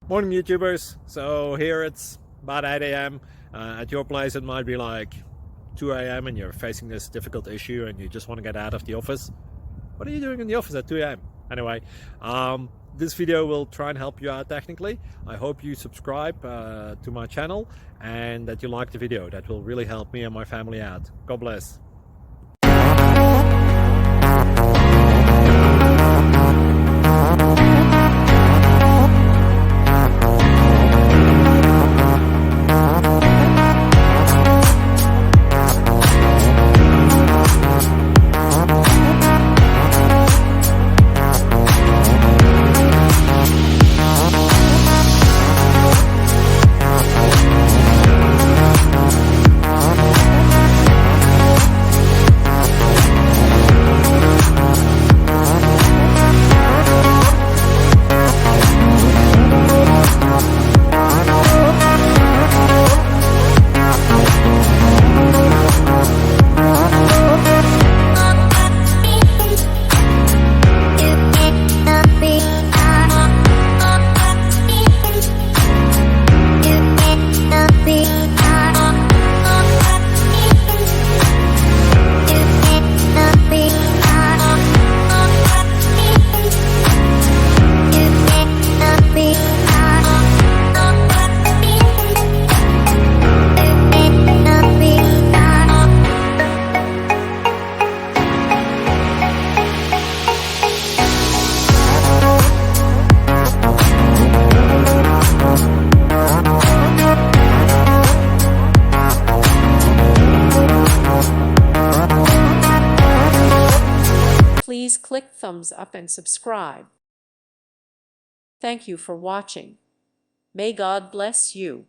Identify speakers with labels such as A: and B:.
A: Morning, YouTubers. So here it's about 8 a.m. At your place, it might be like 2 a.m. and you're facing this difficult issue and you just want to get out of the office. What are you doing in the office at 2 a.m.? Anyway, this video will try and help you out technically. I hope you subscribe to my channel and that you like the video. That will really help me and my family out. God bless.
B: Please click thumbs up and subscribe. Thank you for watching. May God bless you.